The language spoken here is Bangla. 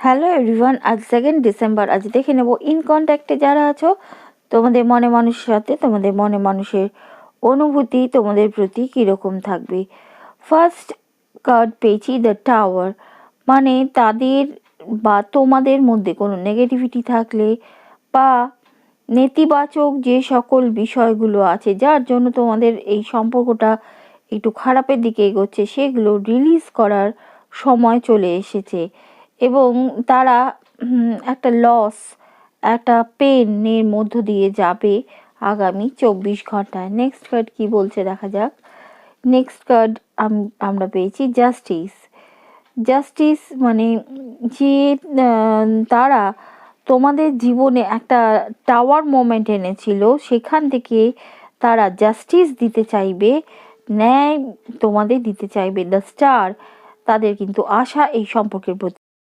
হ্যালো এভরিওয়ান, আজ 2nd ডিসেম্বর। আজ দেখে নেব ইন কন্ট্যাক্টে যারা আছো তোমাদের মনে মানুষের সাথে তোমাদের মনে মানুষের অনুভূতি তোমাদের প্রতি কীরকম থাকবে। ফার্স্ট কার্ড পেয়েছি দ্য টাওয়ার, মানে তাদের বা তোমাদের মধ্যে কোনো নেগেটিভিটি থাকলে বা নেতিবাচক যে সকল বিষয়গুলো আছে যার জন্য তোমাদের এই সম্পর্কটা একটু খারাপের দিকে এগোচ্ছে, সেগুলো রিলিজ করার সময় চলে এসেছে এবং তারা একটা লস, একটা পেনের মধ্য দিয়ে যাবে আগামী 24 ঘন্টায়। নেক্সট কার্ড কি বলছে দেখা যাক। নেক্সট কার্ড আমরা পেয়েছি জাস্টিস। জাস্টিস মানে যে তারা তোমাদের জীবনে একটা টাওয়ার মোমেন্ট এনেছিল, সেখান থেকে তারা জাস্টিস দিতে চাইবে, ন্যায় তোমাদের দিতে চাইবে। দ্য স্টার, তাদের কিন্তু আশা এই সম্পর্কের প্রতি